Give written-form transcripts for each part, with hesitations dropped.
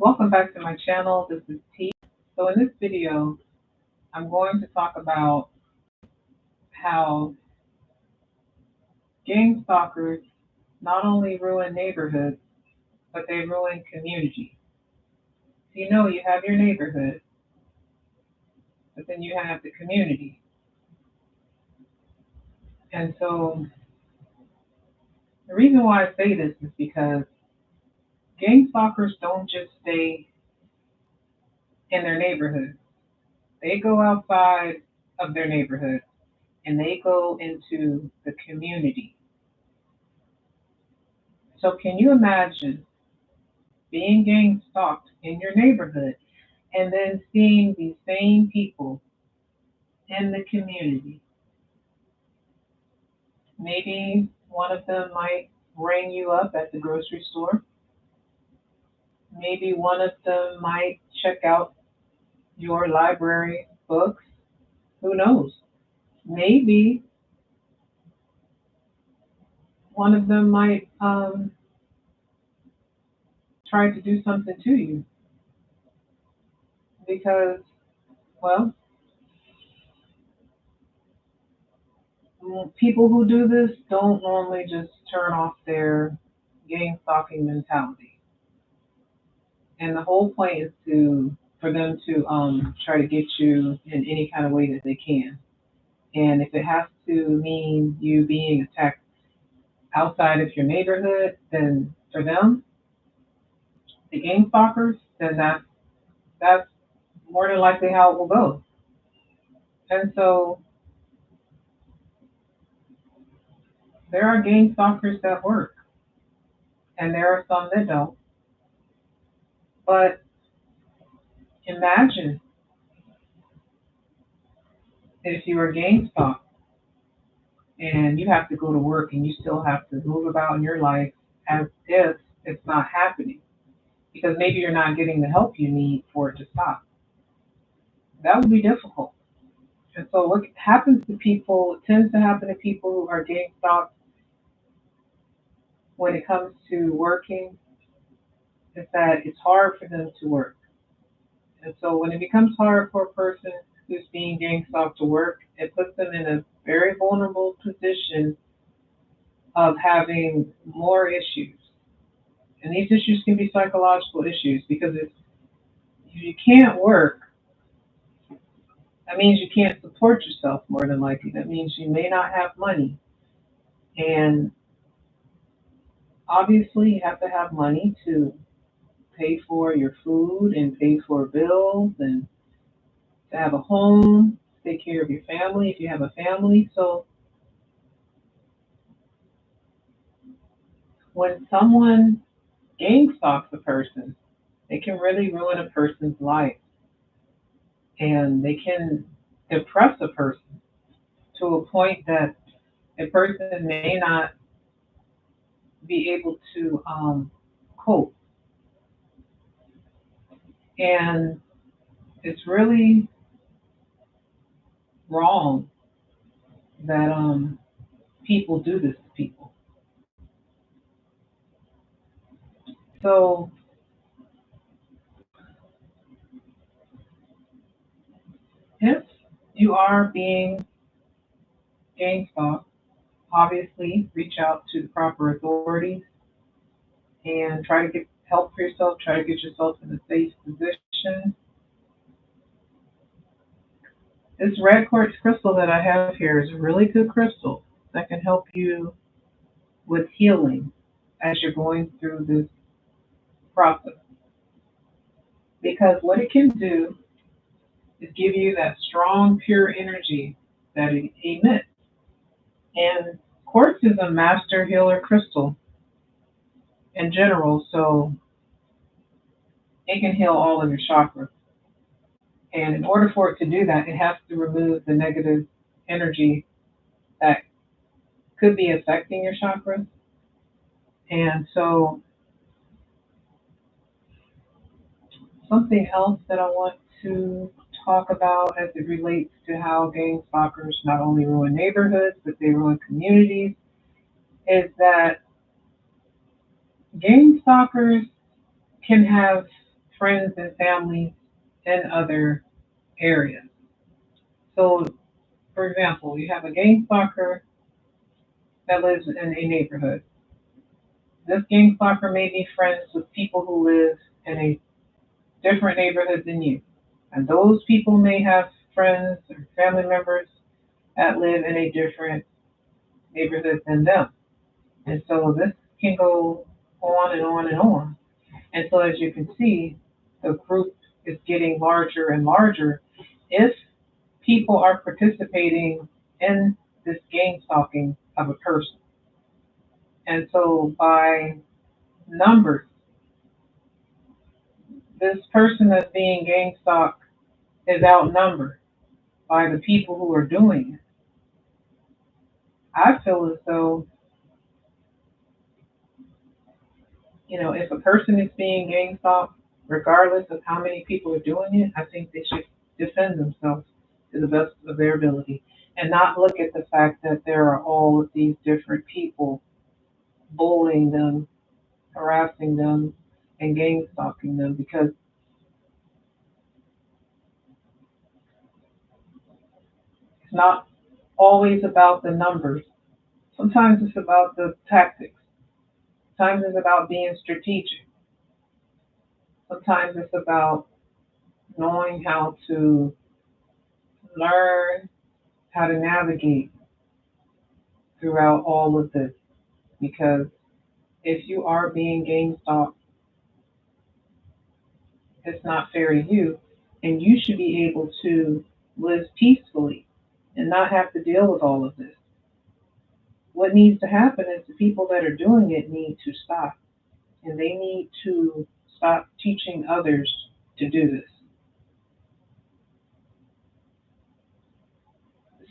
Welcome back to my channel. This is T. So in this video, I'm going to talk about how gang stalkers not only ruin neighborhoods, but they ruin communities. So you have your neighborhood, but then you have the community. And so the reason why I say this is because gang stalkers don't just stay in their neighborhood. They go outside of their neighborhood and they go into the community. So can you imagine being gang stalked in your neighborhood and then seeing these same people in the community? Maybe one of them might ring you up at the grocery store. Maybe one of them might check out your library books. Who knows? Maybe one of them might try to do something to you because, well, people who do this don't normally just turn off their gang stalking mentality. And the whole point is for them to try to get you in any kind of way that they can. And if it has to mean you being attacked outside of your neighborhood, then for them, the gang stalkers, then that's more than likely how it will go. And so there are gang stalkers that work, and there are some that don't. But imagine if you were gang stalked and you have to go to work and you still have to move about in your life as if it's not happening because maybe you're not getting the help you need for it to stop. That would be difficult. And so what happens to people, it tends to happen to people who are gang stalked when it comes to working, is that it's hard for them to work. And so when it becomes hard for a person who's being gang stalked to work, it puts them in a very vulnerable position of having more issues. And these issues can be psychological issues because if you can't work, that means you can't support yourself more than likely. That means you may not have money. And obviously you have to have money to pay for your food and pay for bills and to have a home, take care of your family if you have a family. So when someone gang stalks a person, they can really ruin a person's life. And they can depress a person to a point that a person may not be able to cope. And it's really wrong that people do this to people. So if you are being gang stalked, obviously reach out to the proper authorities and try to get help for yourself, try to get yourself in a safe position. This red quartz crystal that I have here is a really good crystal that can help you with healing as you're going through this process. Because what it can do is give you that strong, pure energy that it emits. And quartz is a master healer crystal in general, so it can heal all of your chakras. And in order for it to do that, it has to remove the negative energy that could be affecting your chakras. And so something else that I want to talk about as it relates to how gang stalkers not only ruin neighborhoods, but they ruin communities, is that gang stalkers can have friends and family in other areas. So, for example, you have a gang stalker that lives in a neighborhood. This gang stalker may be friends with people who live in a different neighborhood than you. And those people may have friends or family members that live in a different neighborhood than them. And so this can go on and on and on. And so as you can see, the group is getting larger and larger if people are participating in this game stalking of a person. And so by numbers, this person that's being game stalked is outnumbered by the people who are doing it. I feel as though, if a person is being game stalked, regardless of how many people are doing it, I think they should defend themselves to the best of their ability and not look at the fact that there are all of these different people bullying them, harassing them, and game stalking them, because it's not always about the numbers. Sometimes it's about the tactics. Sometimes it's about being strategic. Sometimes it's about knowing how to learn how to navigate throughout all of this. Because if you are being game stalked, it's not fair to you, and you should be able to live peacefully and not have to deal with all of this. What needs to happen is the people that are doing it need to stop, and they need to stop teaching others to do this.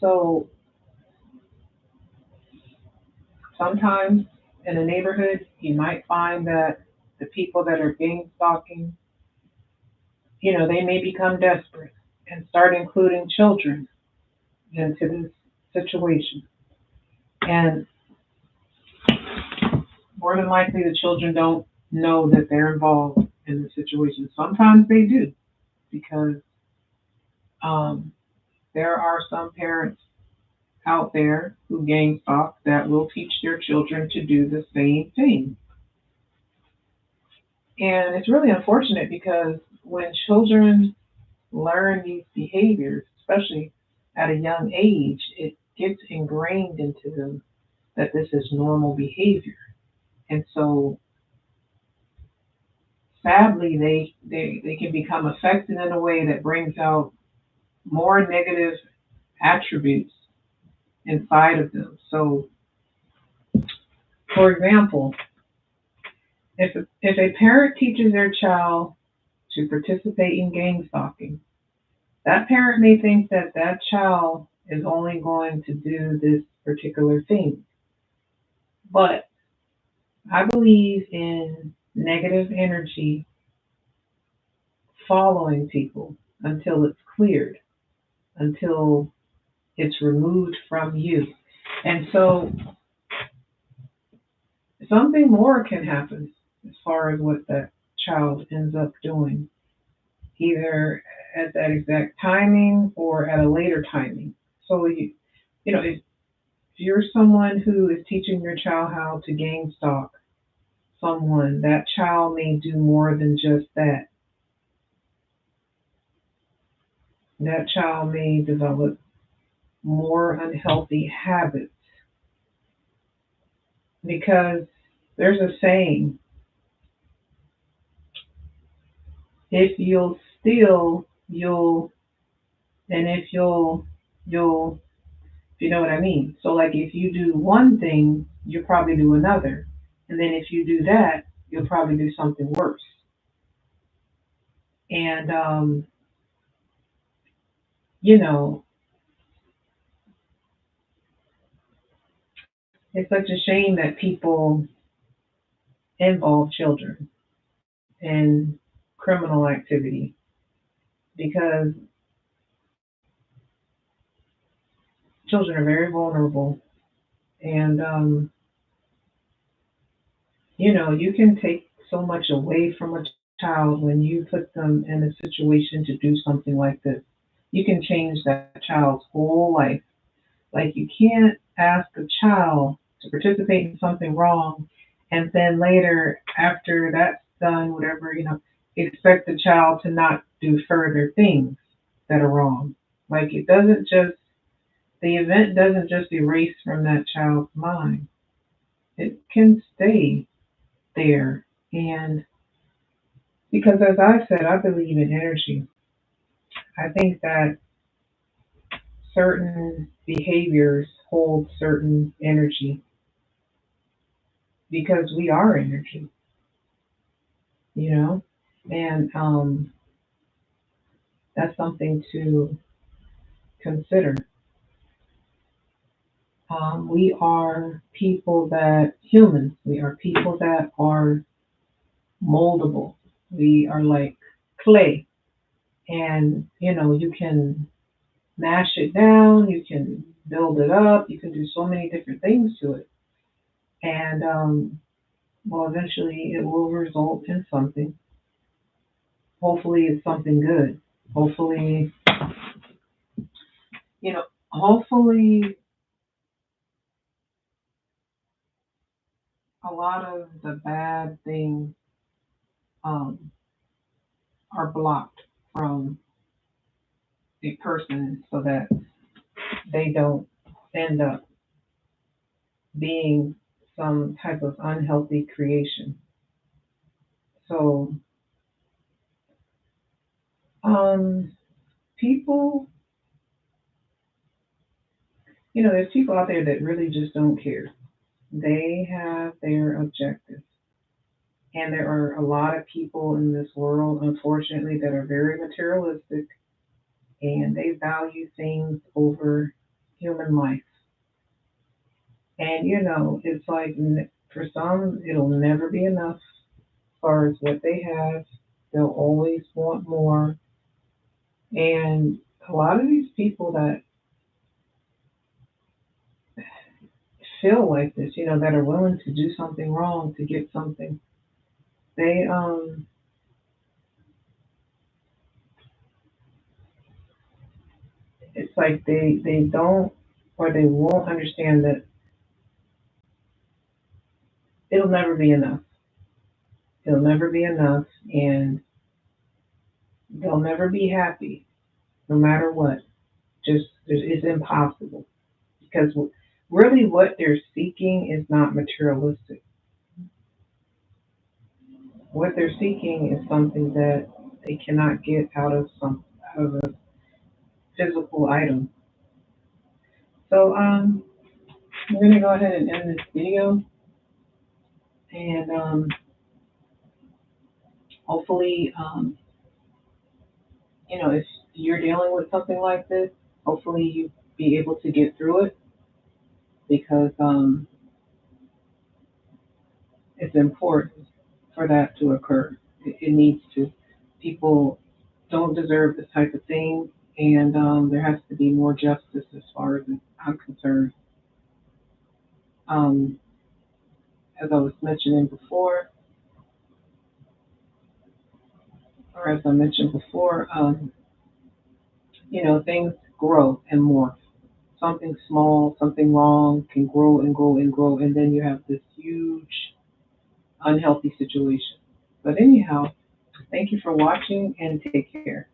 So sometimes in a neighborhood, you might find that the people that are gang stalking, they may become desperate and start including children into this situation. And more than likely, the children don't know that they're involved in the situation. Sometimes they do, because um, there are some parents out there who gang stalk that will teach their children to do the same thing. And it's really unfortunate because when children learn these behaviors, especially at a young age, it gets ingrained into them that this is normal behavior. And so sadly, they can become affected in a way that brings out more negative attributes inside of them. So, for example, if a parent teaches their child to participate in gang stalking, that parent may think that that child is only going to do this particular thing. But I believe in negative energy following people until it's cleared, until it's removed from you. And so something more can happen as far as what that child ends up doing, either at that exact timing or at a later timing. So if you're someone who is teaching your child how to game stalk someone, that child may do more than just that. That child may develop more unhealthy habits, because there's a saying, if you'll steal, you'll, and you'll, if you know what I mean. So like if you do one thing, you'll probably do another. And then if you do that, you'll probably do something worse. And, you know, it's such a shame that people involve children in criminal activity, because children are very vulnerable. And, you can take so much away from a child, when you put them in a situation to do something like this, you can change that child's whole life. Like you can't ask a child to participate in something wrong and then later, after that's done, whatever, expect the child to not do further things that are wrong. Like it doesn't just, the event doesn't just erase from that child's mind. It can stay there. And because as I said, I believe in energy. I think that certain behaviors hold certain energy because we are energy, you know? And that's something to consider. We are people that, humans, we are people that are moldable. We are like clay. And, you can mash it down, you can build it up, you can do so many different things to it. And, well, eventually it will result in something. Hopefully it's something good. Hopefully, hopefully a lot of the bad things um, are blocked from a person so that they don't end up being some type of unhealthy creation. So, um, people, there's people out there that really just don't care. They have their objectives. And there are a lot of people in this world, unfortunately, that are very materialistic and they value things over human life. And it's like for some, it'll never be enough as far as what they have. They'll always want more. And a lot of these people that feel like this, that are willing to do something wrong to get something, they it's like they don't or they won't understand that it'll never be enough. It'll never be enough, and they'll never be happy, no matter what. Just it's impossible because really what they're seeking is not materialistic. What they're seeking is something that they cannot get out of a physical item. So I'm gonna go ahead and end this video, and hopefully, if you're dealing with something like this, hopefully you be able to get through it because it's important for that to occur. It needs to. People don't deserve this type of thing, and there has to be more justice as far as I'm concerned. Um, as I was mentioning before, or as I mentioned before, things grow and morph. Something small, something wrong can grow and grow and grow, and then you have this huge unhealthy situation. But anyhow, thank you for watching and take care.